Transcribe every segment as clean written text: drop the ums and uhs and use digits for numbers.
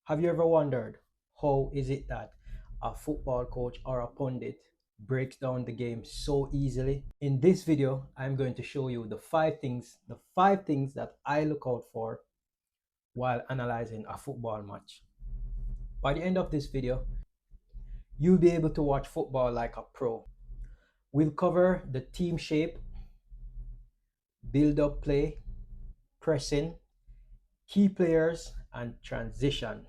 Have you ever wondered how is it that a football coach or a pundit breaks down the game so easily? In this video, I'm going to show you the five things that I look out for while analyzing a football match. By the end of this video, you'll be able to watch football like a pro. We'll cover the team shape, build up play, pressing, key players, and transition.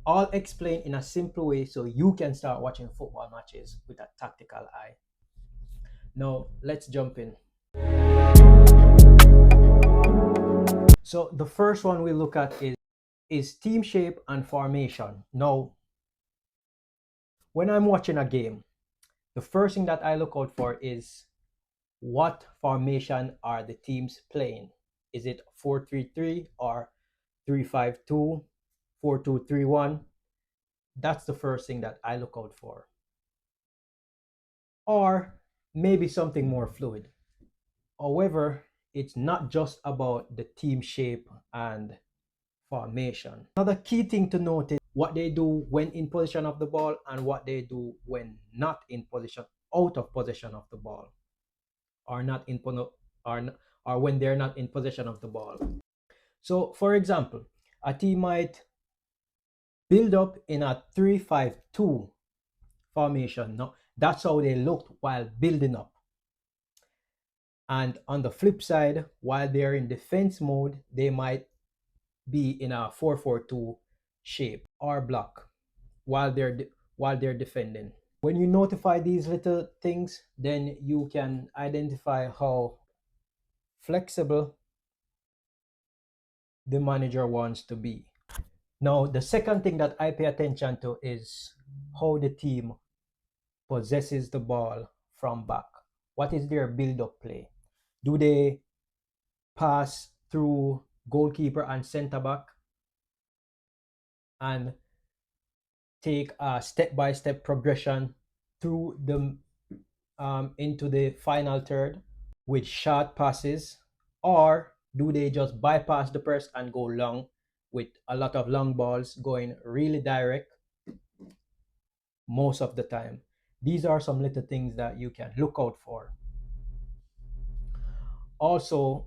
All explained in a simple way so you can start watching football matches with a tactical eye. Now, let's jump in. So, the first one we look at is team shape and formation. Now, when I'm watching a game, the first thing that I look out for is what formation are the teams playing? Is it 4-3-3 or 3-5-2, 4-2-3-1? That's the first thing that I look out for. Or maybe something more fluid. However, it's not just about the team shape and formation. Another key thing to note is what they do when in possession of the ball and what they do when not in position, out of possession of the ball, or not in or when they're not in possession of the ball. So, for example, a team might build up in a 3-5-2 formation. No, that's how they looked while building up. And on the flip side, while they're in defense mode, they might be in a 4-4-2 shape or block while they're defending. When you notify these little things, then you can identify how flexible the manager wants to be. Now, the second thing that I pay attention to is how the team possesses the ball from back. What is their build-up play? Do they pass through goalkeeper and center back and take a step-by-step progression through the into the final third with short passes, or do they just bypass the press and go long with a lot of long balls going really direct most of the time? These are some little things that you can look out for. Also,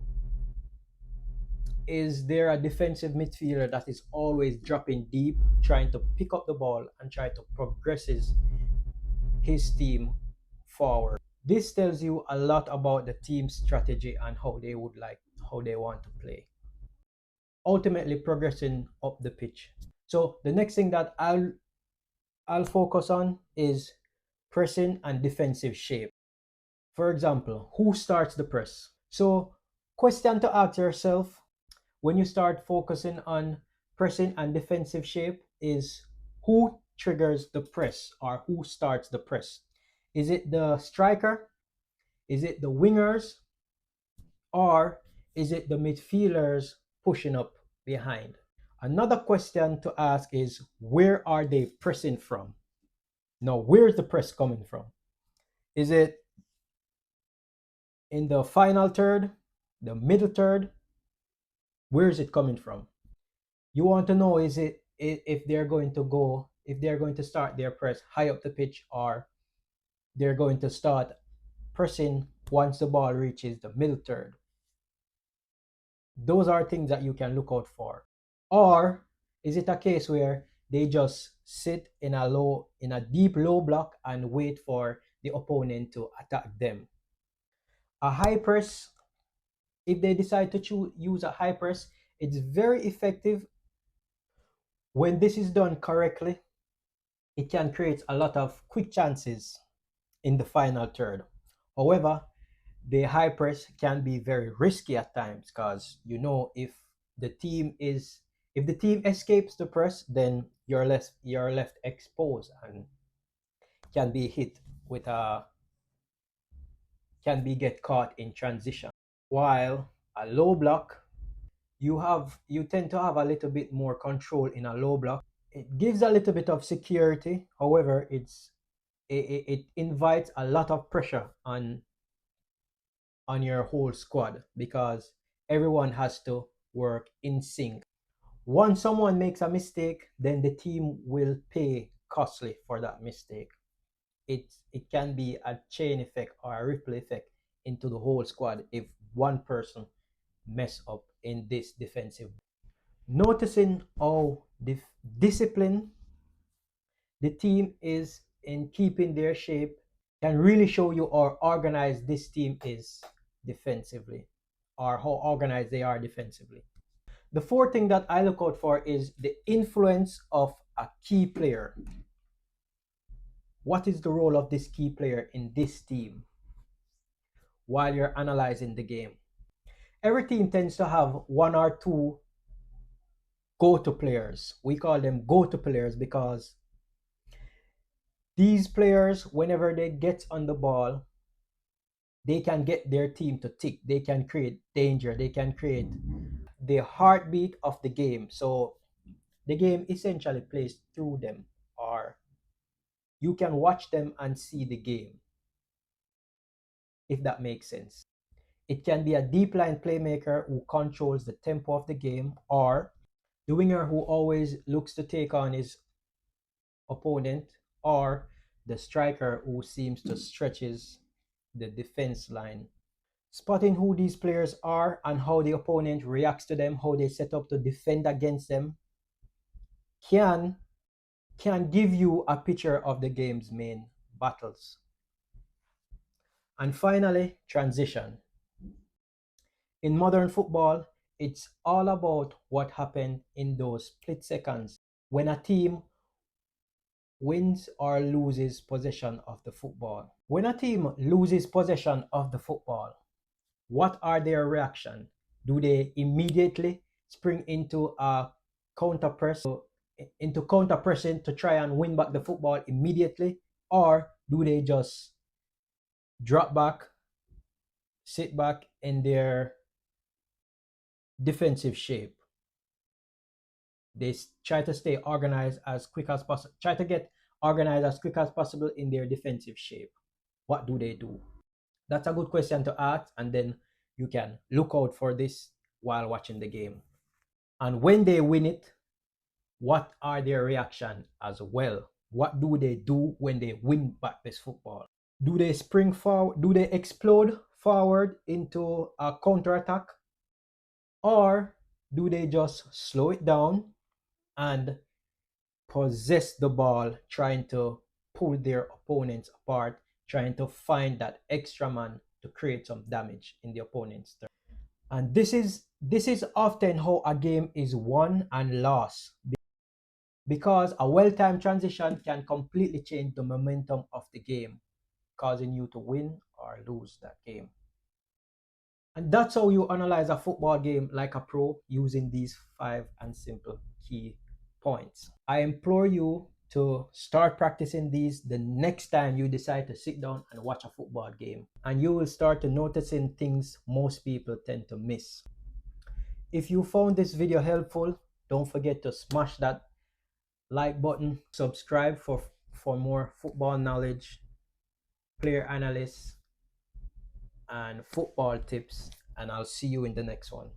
is there a defensive midfielder that is always dropping deep, trying to pick up the ball and try to progress his team forward? This tells you a lot about the team's strategy and how they want to play. Ultimately progressing up the pitch. So the next thing that I'll focus on is pressing and defensive shape. For example, who starts the press? So, question to ask yourself when you start focusing on pressing and defensive shape is who triggers the press or who starts the press? Is it the striker? Is it the wingers? Or is it the midfielders pushing up behind? Another question to ask is where are they pressing from? Now, where's the press coming from? Is it in the final third, the middle third? Where is it coming from? You want to know is it if they're going to start their press high up the pitch, or they're going to start pressing once the ball reaches the middle third. Those are things that you can look out for. Or is it a case where they just sit in a deep low block and wait for the opponent to attack them? A high press, if they decide to use a high press, it's very effective. When this is done correctly, it can create a lot of quick chances in the final third. However, the high press can be very risky at times because if the team escapes the press, then you're left exposed and can be hit with a can be get caught in transition. While a low block, you tend to have a little bit more control in a low block. It gives a little bit of security. However, it invites a lot of pressure on your whole squad because everyone has to work in sync. Once someone makes a mistake, then the team will pay costly for that mistake. It can be a chain effect or a ripple effect into the whole squad if one person mess up in this defensive. Noticing how disciplined the team is in keeping their shape can really show you how organized this team is defensively, or how organized they are defensively. The fourth thing that I look out for is the influence of a key player. What is the role of this key player in this team while you're analyzing the game? Every team tends to have one or two go-to players. We call them go-to players because these players, whenever they get on the ball, they can get their team to tick. They can create danger. They can create the heartbeat of the game. So the game essentially plays through them, or you can watch them and see the game, if that makes sense. It can be a deep line playmaker who controls the tempo of the game, or the winger who always looks to take on his opponent, or the striker who seems to stretches the defense line. Spotting who these players are and how the opponent reacts to them, how they set up to defend against them, can give you a picture of the game's main battles. And finally, transition. In modern football, it's all about what happened in those split seconds when a team wins or loses possession of the football. When a team loses possession of the football, what are their reaction? Do they immediately spring into a counter press, into counter pressing to try and win back the football immediately, or do they just drop back, sit back in their defensive shape? They try to stay organized as quick as possible, try to get organized as quick as possible in their defensive shape. What do they do? That's a good question to ask, and then you can look out for this while watching the game. And when they win it, what are their reaction as well? What do they do when they win back this football? Do they spring forward? Do they explode forward into a counter attack? Or do they just slow it down and possess the ball, trying to pull their opponents apart, trying to find that extra man to create some damage in the opponent's turn? And this is often how a game is won and lost, because a well-timed transition can completely change the momentum of the game, causing you to win or lose that game. And that's how you analyze a football game like a pro, using these 5 and simple key points. I implore you to start practicing these the next time you decide to sit down and watch a football game, and you will start to noticing things most people tend to miss. If you found this video helpful, don't forget to smash that like button, subscribe for more football knowledge, player analysis, and football tips, and I'll see you in the next one.